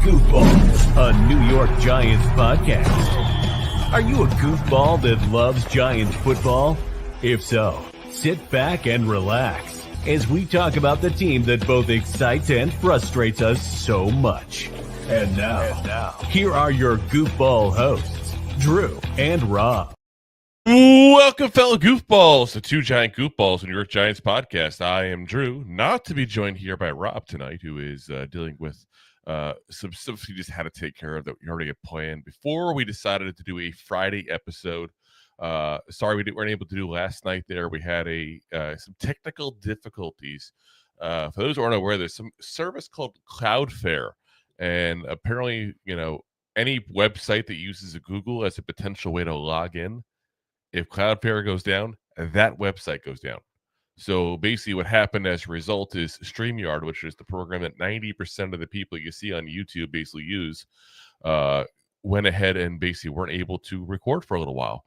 Goofballs, a New York Giants podcast. Are you a goofball that loves Giants football? If so, sit back and relax as we talk about the team that both excites and frustrates us so much. And now, here are your goofball hosts, Drew and Rob. Welcome, fellow goofballs, to Two Giant Goofballs, a New York Giants podcast. I am Drew, not to be joined here by Rob tonight, who is dealing with some stuff he just had to take care of that we already had planned before we decided to do a Friday episode. Sorry we weren't able to do last night there. We had some technical difficulties. For those who aren't aware, there's some service called Cloudflare, and apparently, any website that uses a Google as a potential way to log in, if Cloudflare goes down, that website goes down. So basically what happened as a result is StreamYard, which is the program that 90% of the people you see on YouTube basically use, went ahead and basically weren't able to record for a little while.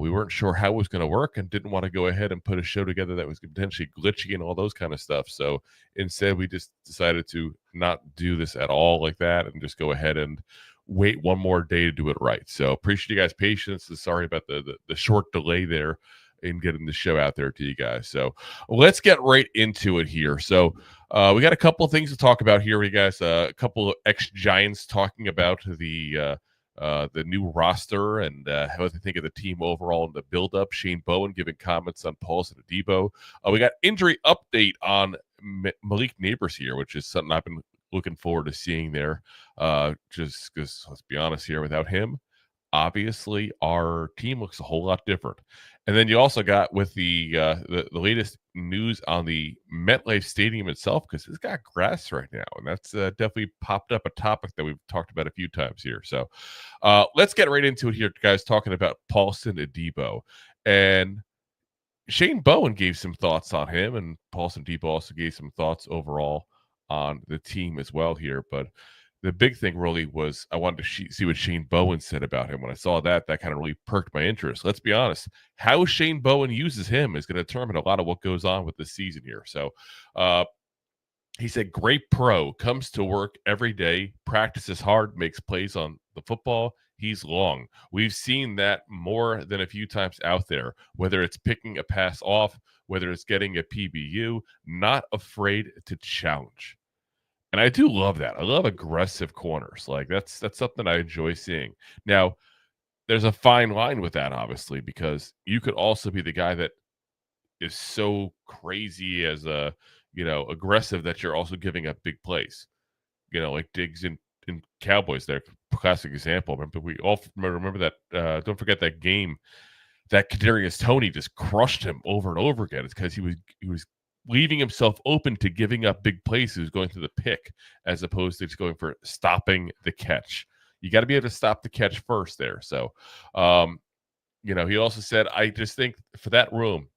We weren't sure how it was going to work and didn't want to go ahead and put a show together that was potentially glitchy and all those kind of stuff. So instead, we just decided to not do this at all like that and just go ahead and wait one more day to do it right. So appreciate you guys' patience. Sorry about the short delay there in getting the show out there to you guys. So let's get right into it here. So we got a couple of things to talk about here. We guys, a couple of ex-Giants talking about the new roster and how they think of the team overall in the build-up. Shane Bowen giving comments on Paulson Adebo. We got injury update on Malik Nabers here, which is something I've been looking forward to seeing there. Just because, let's be honest here, without him, obviously our team looks a whole lot different. And then you also got with the latest news on the MetLife Stadium itself, because it's got grass right now, and that's definitely popped up a topic that we've talked about a few times here. So let's get right into it here, guys, talking about Paulson Adebo. And Shane Bowen gave some thoughts on him, and Paulson Adebo also gave some thoughts overall on the team as well here. But the big thing really was I wanted to see what Shane Bowen said about him. When I saw that kind of really perked my interest. Let's be honest, how Shane Bowen uses him is going to determine a lot of what goes on with this season here. So he said, great pro, comes to work every day, practices hard, makes plays on the football. He's long. We've seen that more than a few times out there, whether it's picking a pass off, whether it's getting a PBU, not afraid to challenge. And I do love that. I love aggressive corners. Like that's something I enjoy seeing. Now, there's a fine line with that, obviously, because you could also be the guy that is so crazy as aggressive that you're also giving up big plays. Like Diggs in Cowboys, they're a classic example. But we all remember that. Don't forget that game that Kadarius Toney just crushed him over and over again. It's because he was leaving himself open to giving up big plays. He was going through the pick as opposed to just going for stopping the catch. You got to be able to stop the catch first there. So, he also said, I just think for that room,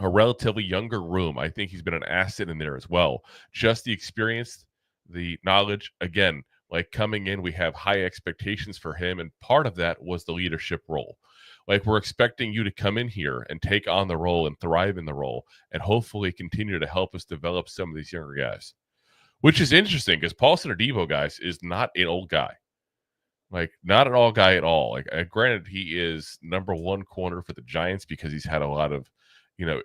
a relatively younger room, I think he's been an asset in there as well. Just the experience, the knowledge. Again, like coming in, we have high expectations for him. And part of that was the leadership role. Like we're expecting you to come in here and take on the role and thrive in the role and hopefully continue to help us develop some of these younger guys, which is interesting because Paulson Adebo, guys, is not an old guy. Like not an old guy at all. Like granted, he is number one corner for the Giants because he's had a lot of,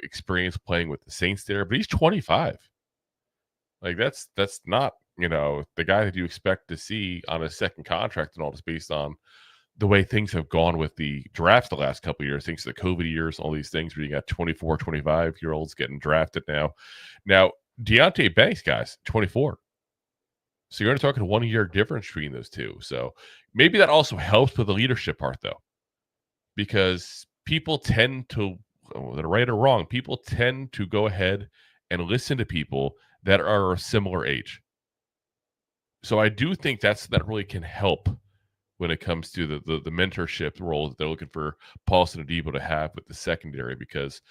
experience playing with the Saints there, but he's 25. Like that's not, the guy that you expect to see on a second contract and all this based on the way things have gone with the draft the last couple of years, thanks to the COVID years, all these things where you got 24, 25-year-olds getting drafted now. Now, Deontay Banks, guys, 24. So you're only talking a 1 year difference between those two. So maybe that also helps with the leadership part, though, because people tend to, whether right or wrong, people tend to go ahead and listen to people that are a similar age. So I do think that really can help when it comes to the mentorship role that they're looking for Paulson Adebo to have with the secondary, because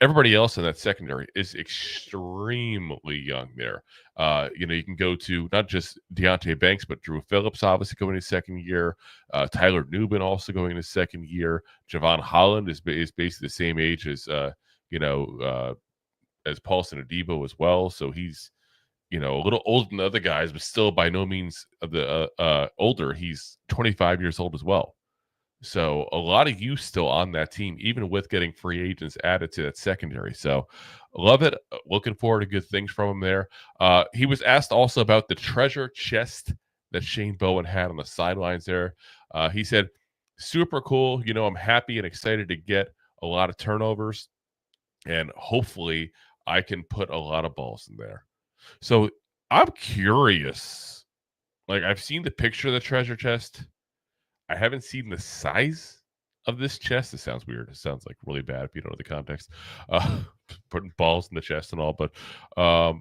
everybody else in that secondary is extremely young there. You can go to not just Deontay Banks, but Drew Phillips obviously going to second year. Tyler Nubin also going to second year. Javon Holland is basically the same age as Paulson Adebo as well. So he's a little older than the other guys, but still by no means of the older. He's 25 years old as well. So a lot of youth still on that team, even with getting free agents added to that secondary. So love it. Looking forward to good things from him there. He was asked also about the treasure chest that Shane Bowen had on the sidelines there. He said, super cool. I'm happy and excited to get a lot of turnovers, and hopefully I can put a lot of balls in there. So I'm curious. Like, I've seen the picture of the treasure chest. I haven't seen the size of this chest. It sounds weird. It sounds like really bad if you don't know the context. Putting balls in the chest and all, but are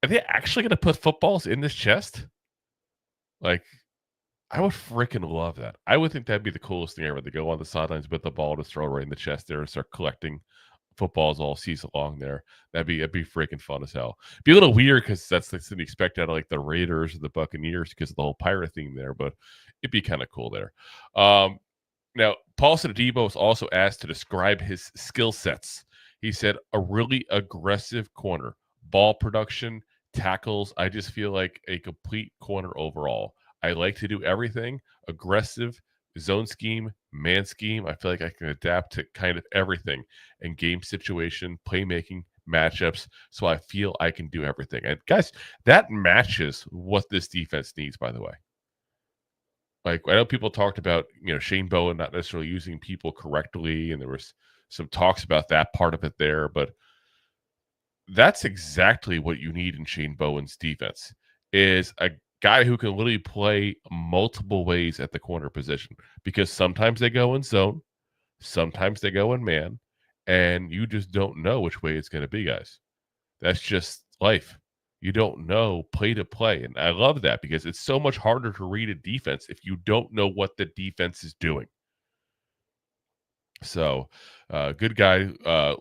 they actually going to put footballs in this chest? Like, I would freaking love that. I would think that'd be the coolest thing ever. They go on the sidelines with the ball to throw right in the chest there and start collecting footballs all season long there. It'd be freaking fun as hell. Be a little weird because that's something you expect out of like the Raiders or the Buccaneers because of the whole pirate theme there, but it'd be kind of cool there. Now, Paulson Adebo was also asked to describe his skill sets. He said a really aggressive corner, ball production, tackles. I just feel like a complete corner overall. I like to do everything, aggressive, zone scheme, man scheme. I feel like I can adapt to kind of everything in game situation, playmaking, matchups. So I feel I can do everything. And guys, that matches what this defense needs, by the way. Like, I know people talked about, Shane Bowen not necessarily using people correctly, and there was some talks about that part of it there, but that's exactly what you need in Shane Bowen's defense, is a guy who can literally play multiple ways at the corner position, because sometimes they go in zone, sometimes they go in man, and you just don't know which way it's going to be, guys. That's just life. You don't know play to play. And I love that because it's so much harder to read a defense if you don't know what the defense is doing. So, good guy.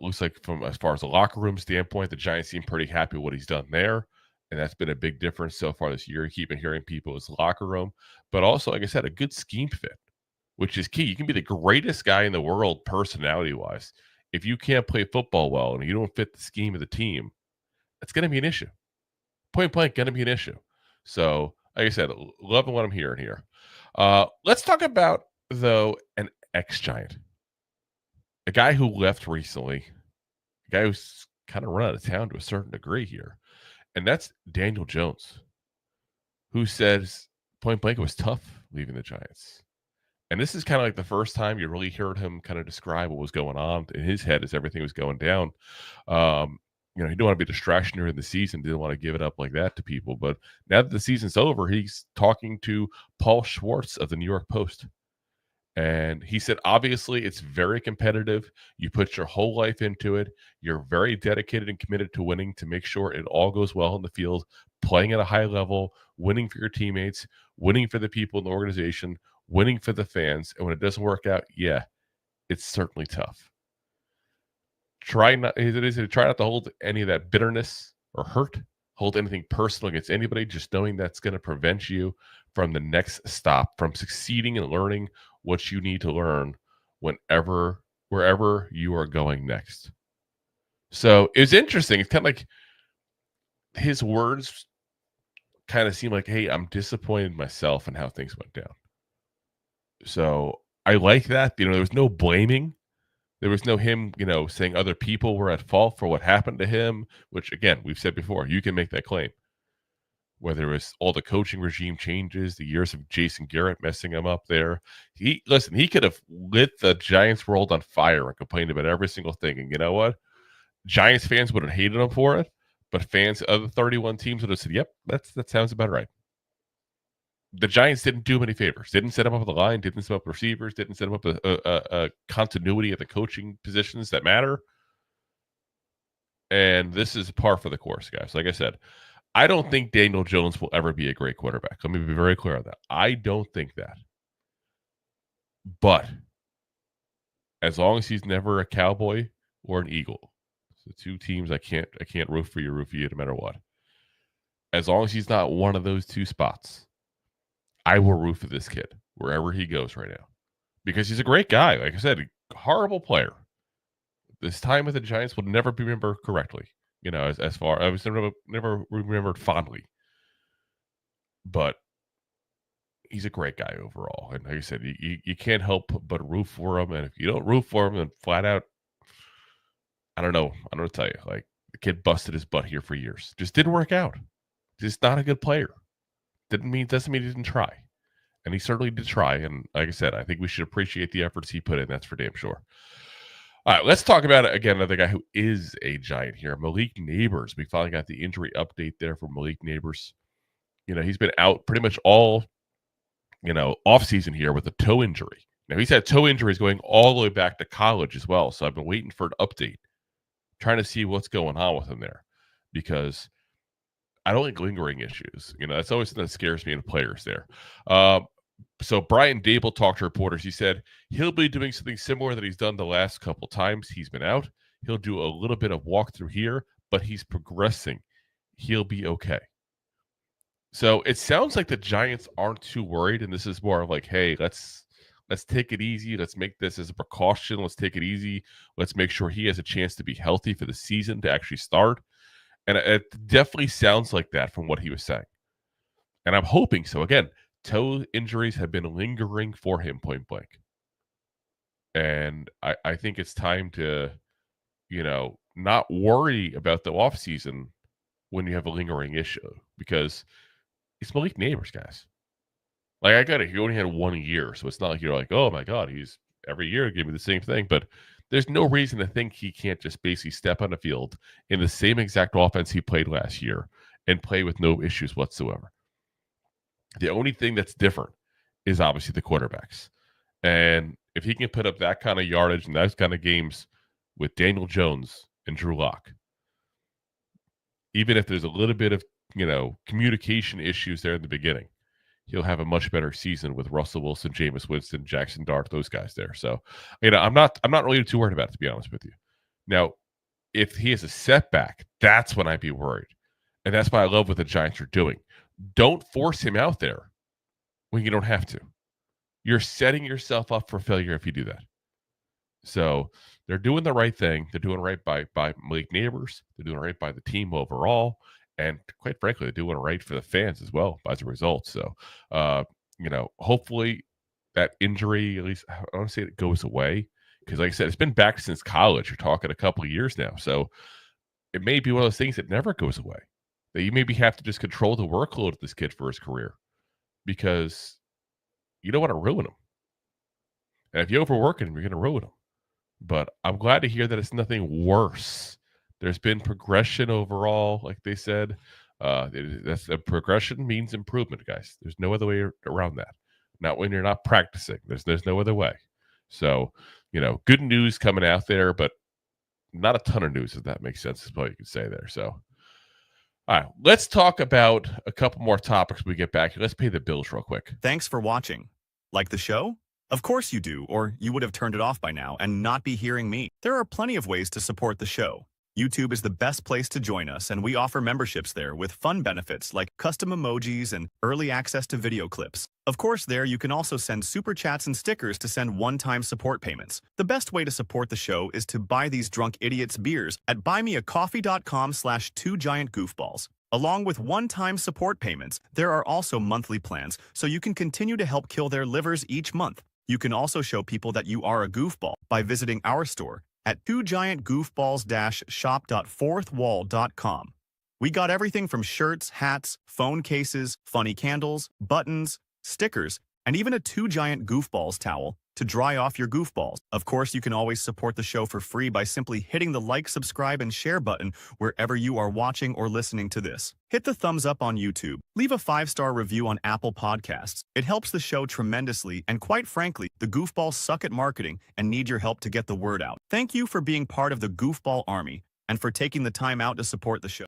Looks like from as far as the locker room standpoint, the Giants seem pretty happy with what he's done there. And that's been a big difference so far this year. Keeping hearing people in his locker room, but also, like I said, a good scheme fit, which is key. You can be the greatest guy in the world personality-wise. If you can't play football well and you don't fit the scheme of the team, it's going to be an issue. Point blank, going to be an issue. So, like I said, loving what I'm hearing here. Let's talk about, though, an ex-Giant. A guy who left recently. A guy who's kind of run out of town to a certain degree here. And that's Daniel Jones, who says, point blank, it was tough leaving the Giants. And this is kind of like the first time you really heard him kind of describe what was going on in his head as everything was going down. He didn't want to be a distraction during the season, didn't want to give it up like that to people. But now that the season's over, he's talking to Paul Schwartz of the New York Post. And he said, obviously, it's very competitive. You put your whole life into it. You're very dedicated and committed to winning to make sure it all goes well in the field, playing at a high level, winning for your teammates, winning for the people in the organization, winning for the fans. And when it doesn't work out, yeah, it's certainly tough. Try not to hold any of that bitterness or hurt, hold anything personal against anybody, just knowing that's going to prevent you from the next stop, from succeeding and learning what you need to learn wherever you are going next. So it's interesting. It's kind of like his words kind of seem like, hey, I'm disappointed in myself and how things went down. So I like that. There was no blaming. There was no him, saying other people were at fault for what happened to him, which, again, we've said before, you can make that claim. Whether it was all the coaching regime changes, the years of Jason Garrett messing him up there. He could have lit the Giants world on fire and complained about every single thing. And you know what? Giants fans would have hated him for it, but fans of the 31 teams would have said, yep, that sounds about right. The Giants didn't do him any favors. Didn't set him up with the line, didn't set up receivers, didn't set him up a continuity of the coaching positions that matter. And this is par for the course, guys. Like I said, I don't think Daniel Jones will ever be a great quarterback. Let me be very clear on that. I don't think that. But as long as he's never a Cowboy or an Eagle, the two teams I can't root for you no matter what. As long as he's not one of those two spots, I will root for this kid wherever he goes right now, because he's a great guy. Like I said, a horrible player. This time with the Giants will never be remembered correctly. as far I was never remembered fondly, but he's a great guy overall. And like I said, you can't help but root for him. And if you don't root for him, then flat out, I don't know what to tell you. Like, the kid busted his butt here for years. Just didn't work out. Just not a good player. Doesn't mean he didn't try. And he certainly did try. And like I said, I think we should appreciate the efforts he put in. That's for damn sure. All right, let's talk about, again, another guy who is a Giant here, Malik Nabers. We finally got the injury update there for Malik Nabers. He's been out pretty much all, offseason here with a toe injury. Now, he's had toe injuries going all the way back to college as well. So I've been waiting for an update, trying to see what's going on with him there, because I don't like lingering issues. That's always something that scares me in players there. So Brian Daboll talked to reporters. He said he'll be doing something similar that he's done the last couple times he's been out. He'll do a little bit of walkthrough here, but he's progressing. He'll be okay. So it sounds like the Giants aren't too worried, and this is more of like, hey, let's take it easy. Let's make this as a precaution. Let's take it easy. Let's make sure he has a chance to be healthy for the season to actually start. And it definitely sounds like that from what he was saying. And I'm hoping so. Again, toe injuries have been lingering for him, point blank. And I think it's time to, not worry about the offseason when you have a lingering issue, because it's Malik Nabers, guys. Like, I got it. He only had 1 year, so it's not like you're like, oh my God, he's every year giving me the same thing. But there's no reason to think he can't just basically step on the field in the same exact offense he played last year and play with no issues whatsoever. The only thing that's different is obviously the quarterbacks. And if he can put up that kind of yardage and those kind of games with Daniel Jones and Drew Lock, even if there's a little bit of, communication issues there in the beginning, he'll have a much better season with Russell Wilson, Jameis Winston, Jackson Dart, those guys there. So, I'm not really too worried about it, to be honest with you. Now, if he has a setback, that's when I'd be worried. And that's why I love what the Giants are doing. Don't force him out there when you don't have to. You're setting yourself up for failure if you do that. So they're doing the right thing. They're doing right by Malik Nabers. They're doing right by the team overall. And quite frankly, they're doing right for the fans as well as a result. So, hopefully that injury, at least I don't say it goes away, because like I said, it's been back since college. You're talking a couple of years now. So it may be one of those things that never goes away, that you maybe have to just control the workload of this kid for his career, because you don't want to ruin him. And if you overwork him, you're going to ruin him. But I'm glad to hear that it's nothing worse. There's been progression overall, like they said. That's a progression means improvement, guys. There's no other way around that. Not when you're not practicing. There's no other way. So, good news coming out there, but not a ton of news, if that makes sense, is what you can say there. So, all right, let's talk about a couple more topics when we get back. Let's pay the bills real quick. Thanks for watching. Like the show? Of course you do, or you would have turned it off by now and not be hearing me. There are plenty of ways to support the show. YouTube is the best place to join us, and we offer memberships there with fun benefits like custom emojis and early access to video clips. Of course, there you can also send super chats and stickers to send one-time support payments. The best way to support the show is to buy these drunk idiots beers at buymeacoffee.com/2giantgoofballs. Along with one-time support payments, there are also monthly plans, so you can continue to help kill their livers each month. You can also show people that you are a goofball by visiting our store at 2giantgoofballs-shop.fourthwall.com. We got everything from shirts, hats, phone cases, funny candles, buttons, stickers, and even a 2 Giant Goofballs towel to dry off your goofballs. Of course, you can always support the show for free by simply hitting the like, subscribe, and share button wherever you are watching or listening to this. Hit the thumbs up on YouTube. Leave a 5-star review on Apple Podcasts. It helps the show tremendously, and quite frankly, the Goofballs suck at marketing and need your help to get the word out. Thank you for being part of the Goofball Army and for taking the time out to support the show.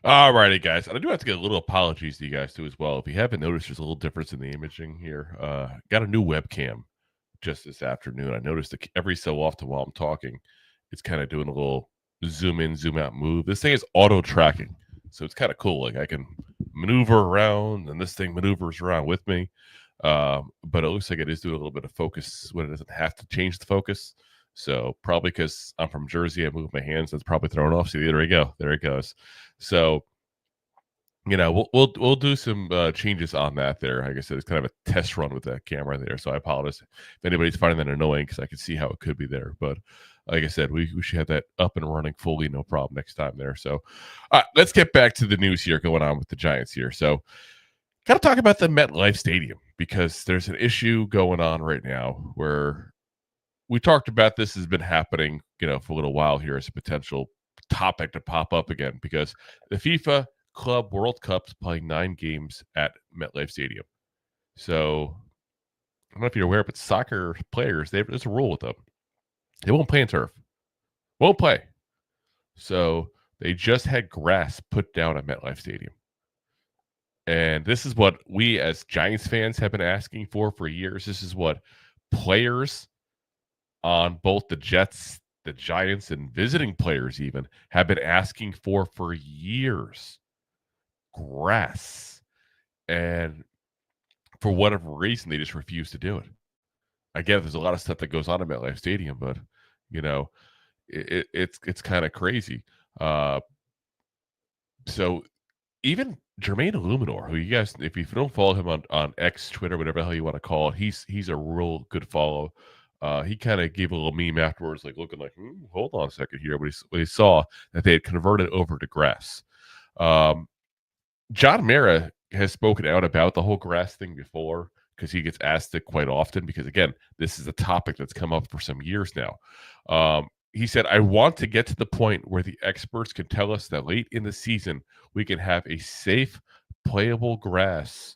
All righty, guys. And I do have to get a little apologies to you guys, too, as well. If you haven't noticed, there's a little difference in the imaging here. Got a new webcam just this afternoon. I noticed that every so often while I'm talking, it's kind of doing a little zoom in, zoom out move. This thing is auto tracking, so it's kind of cool. Like, I can maneuver around, and this thing maneuvers around with me. But it looks like it is doing a little bit of focus when it doesn't have to change the focus. So probably because I'm from Jersey, I move my hands. That's probably thrown off. See, there we go. There it goes. So we'll do some changes on that there. Like I said, it's kind of a test run with that camera there. So I apologize if anybody's finding that annoying because I can see how it could be there. But like I said, we should have that up and running fully, no problem next time there. So let's get back to the news here going on with the Giants here. So got to talk about the MetLife Stadium because there's an issue going on right now where we talked about this has been happening, for a little while here as a potential topic to pop up again because the FIFA Club World Cup's playing 9 games at MetLife Stadium. So I don't know if you're aware, but soccer players, there's a rule with them. They won't play in turf. Won't play. So they just had grass put down at MetLife Stadium. And this is what we as Giants fans have been asking for years. This is what players on both the Jets, the Giants, and visiting players even have been asking for years. Grass. And for whatever reason, they just refuse to do it. Again, there's a lot of stuff that goes on at MetLife Stadium, but it's kind of crazy. So even Jermaine Illuminor, who you guys, if you don't follow him on X, Twitter, whatever the hell you want to call it, he's a real good follow. He kind of gave a little meme afterwards, like looking like, hold on a second here, when he saw that they had converted over to grass. John Mara has spoken out about the whole grass thing before because he gets asked it quite often because, again, this is a topic that's come up for some years now. He said, I want to get to the point where the experts can tell us that late in the season we can have a safe, playable grass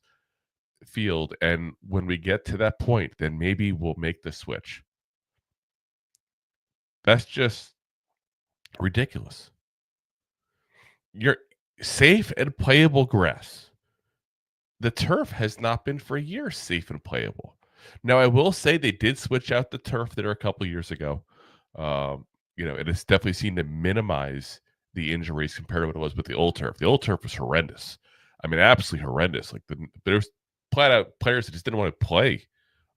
field. And when we get to that point, then maybe we'll make the switch. That's just ridiculous. You're safe and playable grass. The turf has not been for years safe and playable. Now, I will say they did switch out the turf there a couple years ago. It has definitely seemed to minimize the injuries compared to what it was with the old turf. The old turf was horrendous. I mean, absolutely horrendous. Like there's flat out players that just didn't want to play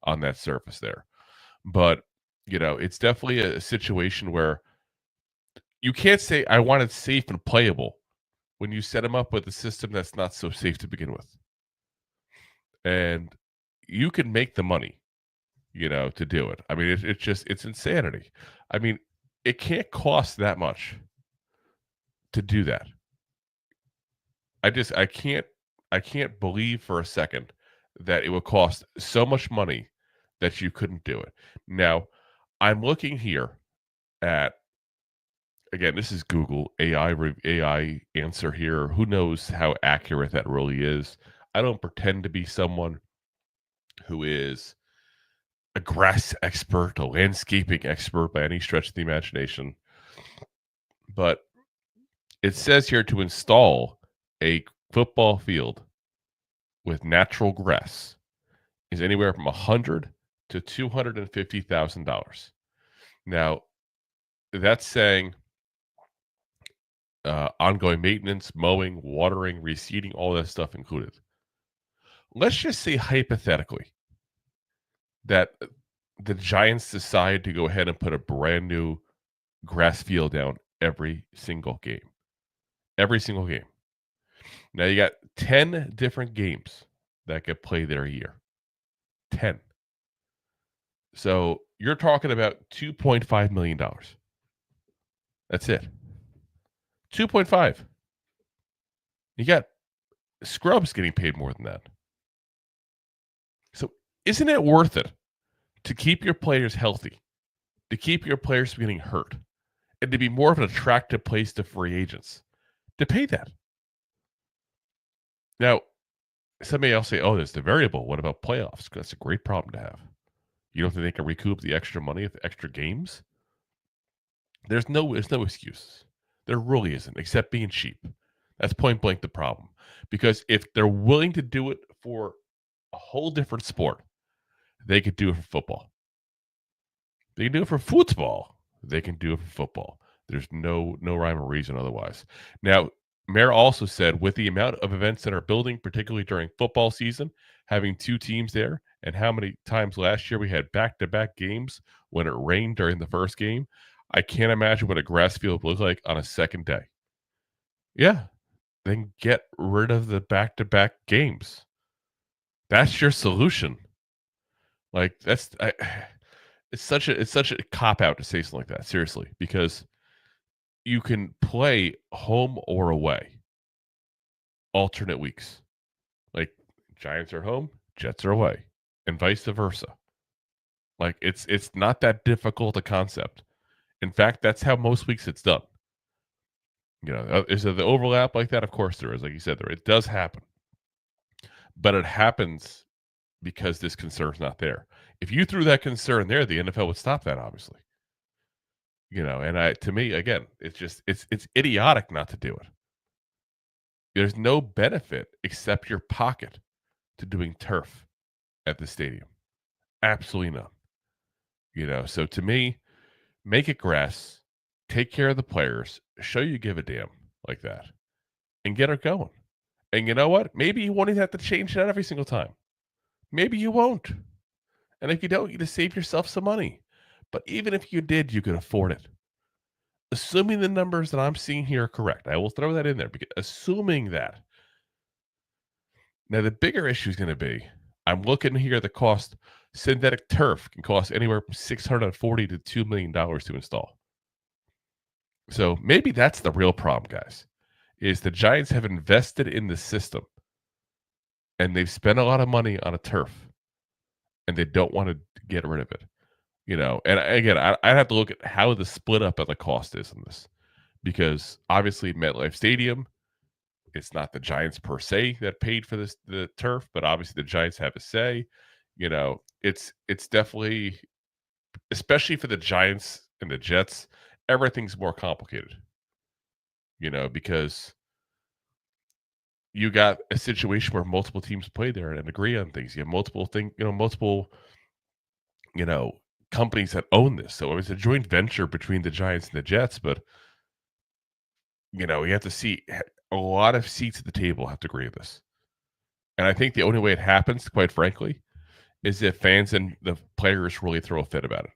on that surface there. But, it's definitely a situation where you can't say I want it safe and playable when you set them up with a system that's not so safe to begin with. And you can make the money, to do it. I mean, it's insanity. I mean, it can't cost that much to do that. I can't believe for a second that it would cost so much money that you couldn't do it. Now, I'm looking here at, again, this is Google AI answer here. Who knows how accurate that really is? I don't pretend to be someone who is a grass expert, a landscaping expert by any stretch of the imagination. But it says here to install a football field with natural grass is anywhere from $100,000 to $250,000. Now, that's saying ongoing maintenance, mowing, watering, reseeding, all that stuff included. Let's just say hypothetically that the Giants decide to go ahead and put a brand new grass field down every single game. Every single game. Now you got 10 different games that get played there a year. 10. So you're talking about $2.5 million. That's it. 2.5. You got scrubs getting paid more than that. So isn't it worth it to keep your players healthy, to keep your players from getting hurt, and to be more of an attractive place to free agents, to pay that? Now, somebody else say, oh, there's the variable. What about playoffs? That's a great problem to have. You don't think they can recoup the extra money with extra games? There's no excuse. There really isn't, except being cheap. That's point blank the problem. Because if they're willing to do it for a whole different sport, they could do it for football. They can do it for football. They can do it for football. There's no rhyme or reason otherwise. Now, Mayor also said with the amount of events that are building, particularly during football season, having 2 teams there and how many times last year we had back-to-back games when it rained during the first game. I can't imagine what a grass field would look like on a second day. Yeah, then get rid of the back-to-back games. That's your solution. Like it's such a cop out to say something like that, seriously, because you can play home or away alternate weeks. Like Giants are home, Jets are away, and vice versa. Like it's not that difficult a concept. In fact, that's how most weeks it's done. Is there the overlap like that? Of course there is. Like you said, it does happen. But it happens because this concern's not there. If you threw that concern there, the NFL would stop that, obviously. And to me, again, it's idiotic not to do it. There's no benefit except your pocket to doing turf at the stadium. Absolutely none. So to me, make it grass, take care of the players, show you give a damn like that, and get it going. And you know what? Maybe you won't even have to change that every single time. Maybe you won't. And if you don't, you just save yourself some money. But even if you did, you could afford it. Assuming the numbers that I'm seeing here are correct. I will throw that in there, because assuming that. Now, the bigger issue is going to be, I'm looking here at the cost. Synthetic turf can cost anywhere from $640 to $2 million to install. So maybe that's the real problem, guys, is the Giants have invested in the system, and they've spent a lot of money on a turf, and they don't want to get rid of it. And again, I'd have to look at how the split up of the cost is in this, because obviously MetLife Stadium, it's not the Giants per se that paid for the turf, but obviously the Giants have a say. It's definitely, especially for the Giants and the Jets, everything's more complicated. Because you got a situation where multiple teams play there and agree on things. You have multiple companies that own this. So it's a joint venture between the Giants and the Jets, but you have to see a lot of seats at the table have to agree with this. And I think the only way it happens, quite frankly, is if fans and the players really throw a fit about it.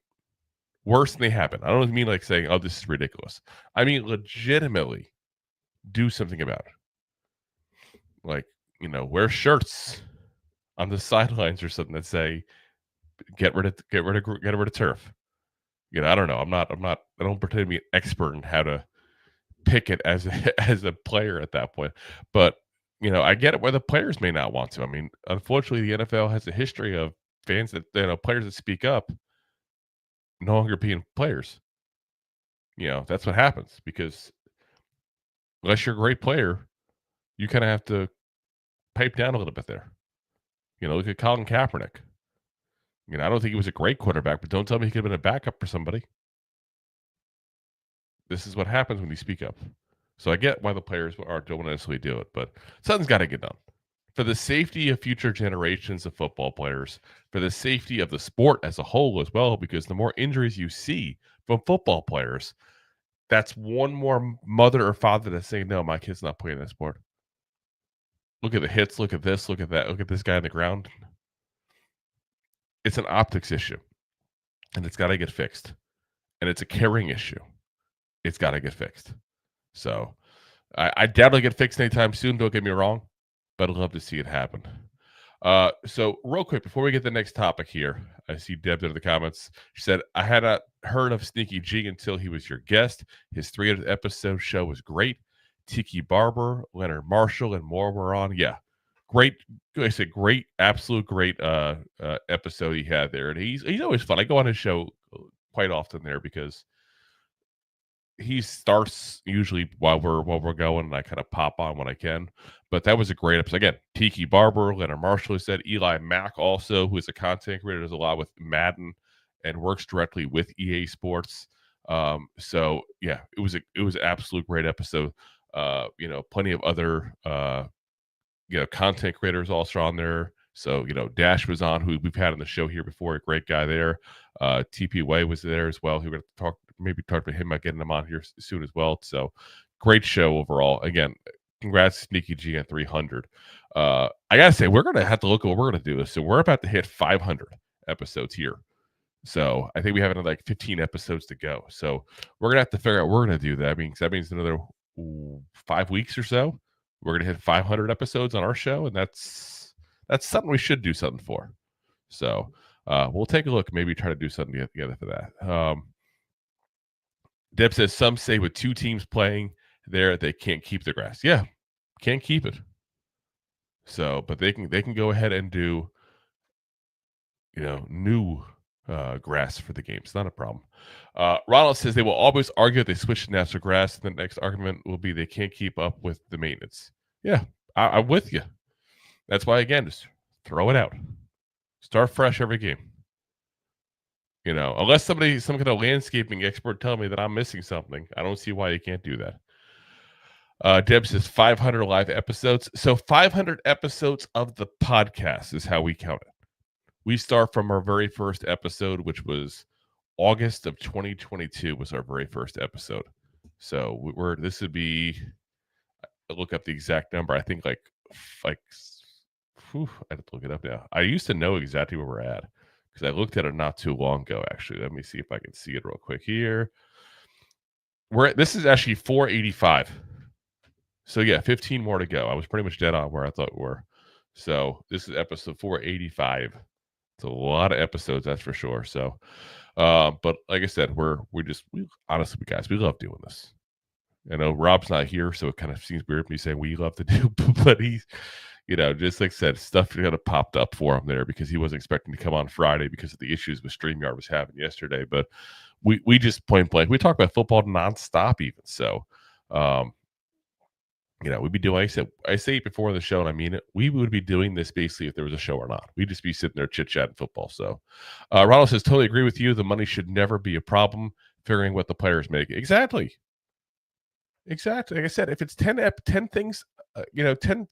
Worse than they happen. I don't mean like saying, oh, this is ridiculous. I mean legitimately do something about it. Like, wear shirts on the sidelines or something that say, get rid of turf. I don't know. I don't pretend to be an expert in how to pick it as a player at that point. But, I get it where the players may not want to. I mean, unfortunately, the NFL has a history of fans that, players that speak up no longer being players. That's what happens, because unless you're a great player, you kind of have to pipe down a little bit there. Look at Colin Kaepernick. I don't think he was a great quarterback, but don't tell me he could have been a backup for somebody. This is what happens when you speak up. So I get why the players don't necessarily do it, but something's got to get done. For the safety of future generations of football players, for the safety of the sport as a whole as well, because the more injuries you see from football players, that's one more mother or father that's saying, no, my kid's not playing that sport. Look at the hits, look at this, look at that, look at this guy on the ground. It's an optics issue, and it's got to get fixed. And it's a caring issue. It's got to get fixed. So I doubt it'll get fixed anytime soon, don't get me wrong, but I'd love to see it happen. So real quick, before we get to the next topic here, I see Deb in the comments. She said, I had not heard of Sneaky G until he was your guest. His 300th episode show was great. Tiki Barber, Leonard Marshall, and more were on. Yeah, great. I said great, absolute great episode he had there. And he's always fun. I go on his show quite often there because he starts usually while we're going, and I kind of pop on when I can. But that was a great episode. Again, Tiki Barber, Leonard Marshall said, Eli Mack also, who is a content creator, does a lot with Madden and works directly with EA Sports. So yeah, it was an absolute great episode. Plenty of other content creators also on there. So, Dash was on, who we've had on the show here before, a great guy there. TP Way was there as well. We're going to talk to him about getting him on here soon as well. So great show overall. Again, Congrats, Sneaky G, on 300. I gotta say, we're gonna have to look at what we're gonna do. So we're about to hit 500 episodes here. So I think we have another like 15 episodes to go. So we're gonna have to figure out what we're gonna do. That means another 5 weeks or so. We're gonna hit 500 episodes on our show, and that's something we should do something for. So we'll take a look. Maybe try to do something together for that. Deb says some say with two teams playing there, they can't keep the grass. Yeah, can't keep it. So, but they can go ahead and do, new grass for the game. It's not a problem. Ronald says they will always argue they switch to natural grass. And the next argument will be they can't keep up with the maintenance. Yeah, I'm with you. That's why, again, just throw it out. Start fresh every game. Unless some kind of landscaping expert tell me that I'm missing something, I don't see why you can't do that. Deb says 500 live episodes. So 500 episodes of the podcast is how we count it. We start from our very first episode, which was August of 2022 was our very first episode. So this would be, I look up the exact number. I think I have to look it up now. I used to know exactly where we're at because I looked at it not too long ago, actually. Let me see if I can see it real quick here. This is actually 485. So yeah, 15 more to go. I was pretty much dead on where I thought we were. So this is episode 485. It's a lot of episodes, that's for sure. So, but like I said, honestly, guys, we love doing this. I know Rob's not here, so it kind of seems weird me saying we love to do, but he's, just like I said, stuff kind of popped up for him there because he wasn't expecting to come on Friday because of the issues with StreamYard was having yesterday. But we just point blank, we talk about football nonstop even. So, we'd be doing, I say it before the show, and I mean it. We would be doing this basically if there was a show or not. We'd just be sitting there chit-chatting football. So, Ronald says, totally agree with you. The money should never be a problem, figuring what the players make. Exactly. Like I said, if it's 10 things, 10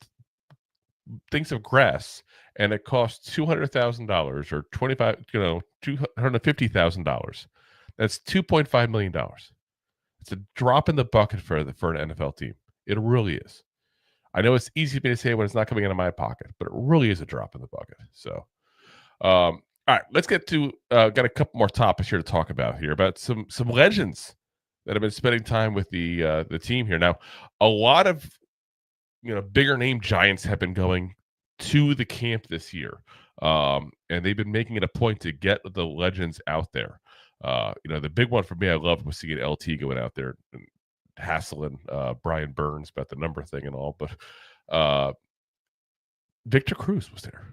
things of grass, and it costs $200,000 or $250,000, that's $2.5 million. It's a drop in the bucket for an NFL team. It really is. I know it's easy for me to say when it's not coming out of my pocket, but it really is a drop in the bucket. So, all right, let's get to got a couple more topics here to talk about some legends that have been spending time with the team here. Now, a lot of bigger name Giants have been going to the camp this year, and they've been making it a point to get the legends out there. The big one for me I loved was seeing LT going out there and hassling Brian Burns about the number thing and all, but Victor Cruz was there.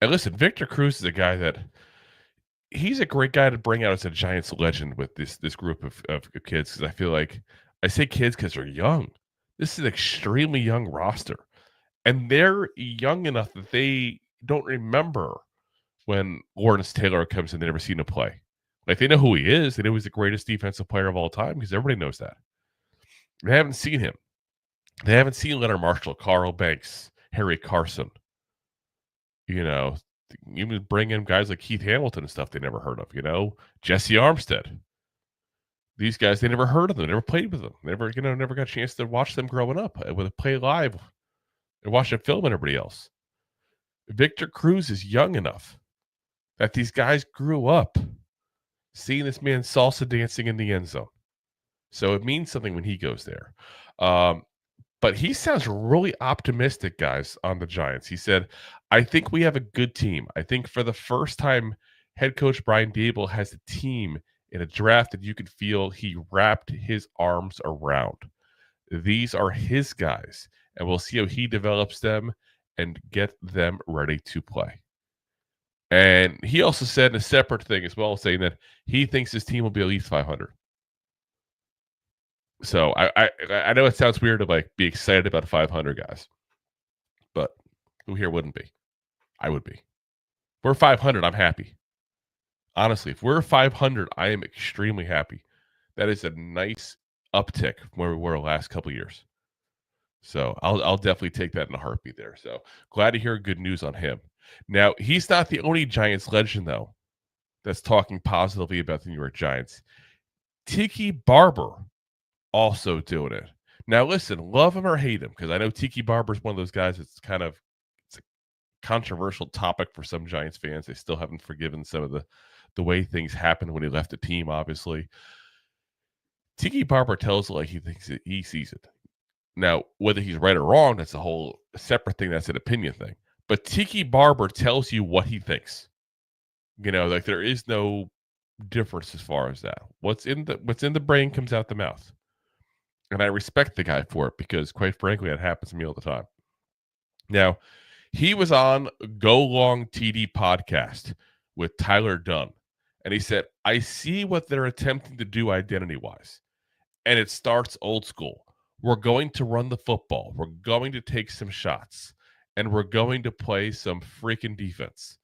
And listen, Victor Cruz is a guy that he's a great guy to bring out as a Giants legend with this group of kids, because I feel like I say kids because they're young. This is an extremely young roster, and they're young enough that they don't remember when Lawrence Taylor comes in. They never seen him play. Like, they know who he is. They know he's the greatest defensive player of all time because everybody knows that. They haven't seen him. They haven't seen Leonard Marshall, Carl Banks, Harry Carson. Even bring in guys like Keith Hamilton and stuff they never heard of. Jesse Armstead. These guys, they never heard of them. They never played with them. Never got a chance to watch them growing up. With play live and watch them film and everybody else. Victor Cruz is young enough that these guys grew up seeing this man salsa dancing in the end zone. So it means something when he goes there. But he sounds really optimistic, guys, on the Giants. He said, I think we have a good team. I think for the first time, head coach Brian Daboll has a team in a draft that you could feel he wrapped his arms around. These are his guys, and we'll see how he develops them and get them ready to play. And he also said a separate thing as well, saying that he thinks his team will be at least 500. So I know it sounds weird to be excited about 500 guys, but who here wouldn't be? I would be. If we're 500, I'm happy. Honestly, if we're 500, I am extremely happy. That is a nice uptick from where we were the last couple of years. So I'll definitely take that in a heartbeat there. So glad to hear good news on him. Now, he's not the only Giants legend, though, that's talking positively about the New York Giants. Tiki Barber also doing it. Now, listen, love him or hate him, because I know Tiki Barber is one of those guys that's it's a controversial topic for some Giants fans. They still haven't forgiven some of the way things happened when he left the team, obviously. Tiki Barber tells it like he thinks he sees it. Now, whether he's right or wrong, that's a whole separate thing. That's an opinion thing. But Tiki Barber tells you what he thinks. Like there is no difference as far as that. What's in the brain comes out the mouth. And I respect the guy for it because, quite frankly, it happens to me all the time. Now, he was on Go Long TD podcast with Tyler Dunn. And he said, I see what they're attempting to do identity-wise. And it starts old school. We're going to run the football. We're going to take some shots. And we're going to play some freaking defense.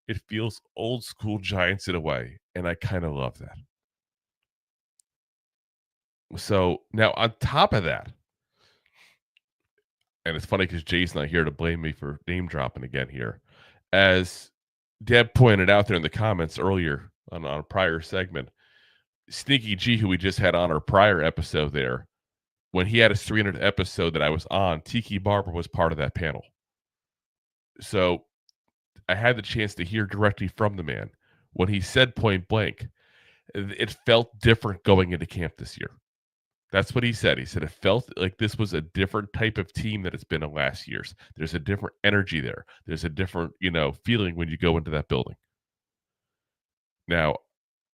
It feels old school Giants in a way. And I kind of love that. So now on top of that, and it's funny because Jay's not here to blame me for name dropping again here. As Deb pointed out there in the comments earlier on a prior segment, Sneaky G, who we just had on our prior episode there, when he had his 300th episode that I was on, Tiki Barber was part of that panel. So I had the chance to hear directly from the man. When he said point blank, it felt different going into camp this year. That's what he said. He said it felt like this was a different type of team that it's been in last year's. There's a different energy there. There's a different, feeling when you go into that building. Now,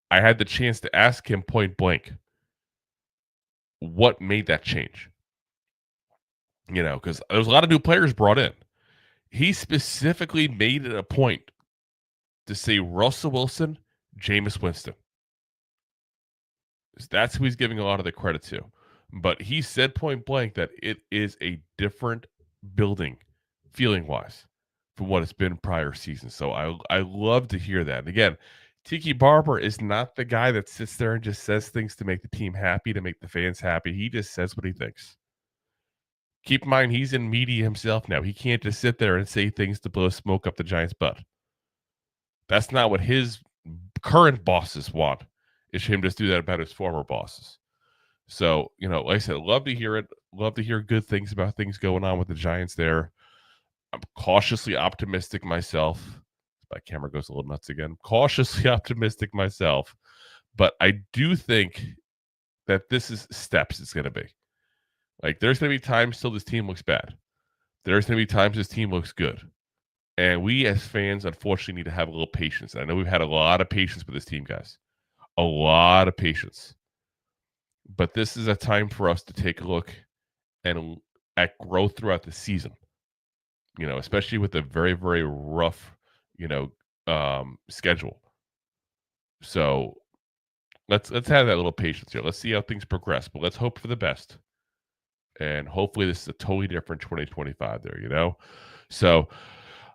I had the chance to ask him point blank, what made that change? Because there was a lot of new players brought in. He specifically made it a point to say Russell Wilson, Jameis Winston. That's who he's giving a lot of the credit to. But he said point blank that it is a different building feeling-wise from what it's been prior seasons. So I love to hear that. And again, Tiki Barber is not the guy that sits there and just says things to make the team happy, to make the fans happy. He just says what he thinks. Keep in mind, he's in media himself now. He can't just sit there and say things to blow smoke up the Giants' butt. That's not what his current bosses want. Is him just do that about his former bosses. So, like I said, love to hear it. Love to hear good things about things going on with the Giants there. I'm cautiously optimistic myself. My camera goes a little nuts again. Cautiously optimistic myself. But I do think that this is steps it's going to be. Like, there's going to be times till this team looks bad. There's going to be times this team looks good. And we as fans, unfortunately, need to have a little patience. And I know we've had a lot of patience with this team, guys. A lot of patience. But this is a time for us to take a look at growth throughout the season. Especially with a very, very rough, schedule. So let's have that little patience here. Let's see how things progress, but let's hope for the best. And hopefully this is a totally different 2025 there, So,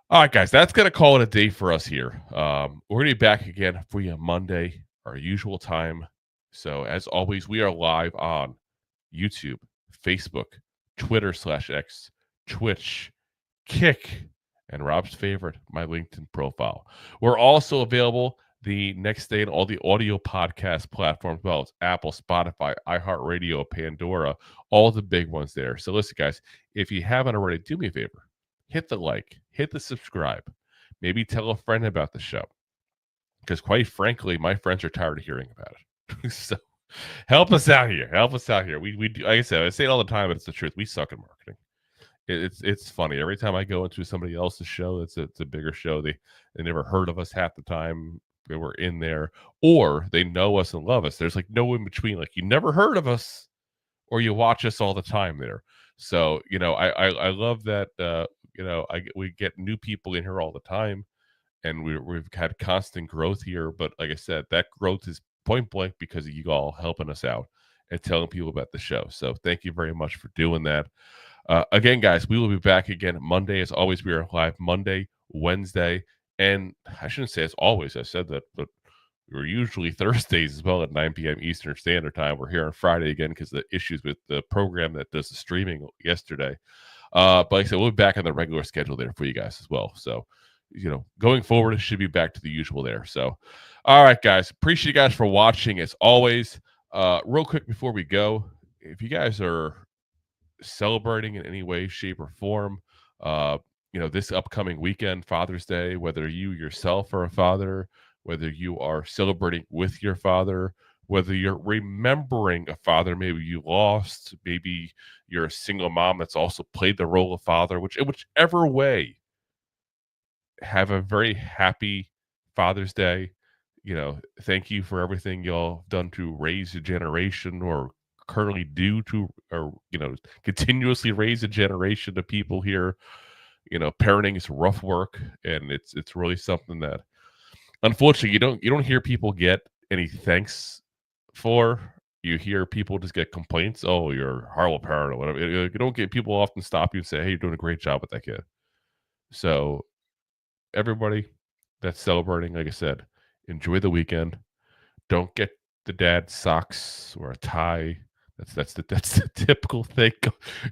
all right, guys, that's going to call it a day for us here. We're going to be back again for you Monday, our usual time. So, as always, we are live on YouTube, Facebook, Twitter/X, Twitch, Kick, and Rob's favorite, my LinkedIn profile. We're also available the next day on all the audio podcast platforms, as well as Apple, Spotify, iHeartRadio, Pandora, all the big ones there. So listen, guys, if you haven't already, do me a favor. Hit the like, hit the subscribe. Maybe tell a friend about the show. Because quite frankly, my friends are tired of hearing about it. So help us out here. Help us out here. We do, like I said, I say it all the time, but it's the truth. We suck at marketing. It's funny. Every time I go into somebody else's show, it's a bigger show. They never heard of us half the time. They were in there, or they know us and love us. There's like no in between. Like, you never heard of us, or you watch us all the time there. So I love that. We get new people in here all the time, and we've had constant growth here. But like I said, that growth is point blank because of you all helping us out and telling people about the show. So thank you very much for doing that. Again, guys, we will be back again Monday. As always, we are live Monday, Wednesday, and I shouldn't say as always. I said that, but we're usually Thursdays as well at 9 p.m. Eastern Standard Time. We're here on Friday again because of the issues with the program that does the streaming yesterday. But like I said, we'll be back on the regular schedule there for you guys as well. So, going forward, it should be back to the usual there. So, all right, guys, appreciate you guys for watching as always. Real quick before we go, if you guys are celebrating in any way, shape, or form, this upcoming weekend, Father's Day, whether you yourself are a father, whether you are celebrating with your father, whether you're remembering a father maybe you lost, maybe you're a single mom that's also played the role of father, whichever way, have a very happy Father's Day. Thank you for everything y'all have done to raise a generation, or currently do to, or continuously raise a generation of people here. Parenting is rough work, and it's really something that, unfortunately, you don't hear people get any thanks for. You hear people just get complaints. Oh, you're a horrible parent, or whatever. You don't get people often stop you and say, "Hey, you're doing a great job with that kid." So everybody that's celebrating, like I said, enjoy the weekend. Don't get the dad socks or a tie. That's the typical thing.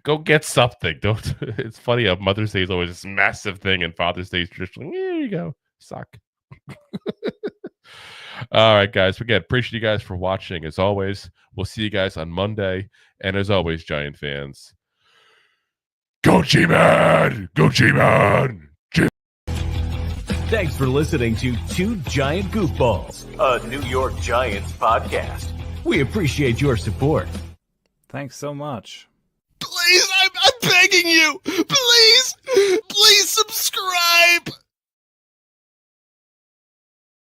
Go get something. Don't. It's funny how Mother's Day is always this massive thing, and Father's Day is traditionally, here you go, sock. All right, guys. Again, appreciate you guys for watching. As always, we'll see you guys on Monday. And as always, Giant fans, go G-Man! Go G-Man! Thanks for listening to Two Giant Goofballs, a New York Giants podcast. We appreciate your support. Thanks so much. Please, I'm begging you. Please subscribe.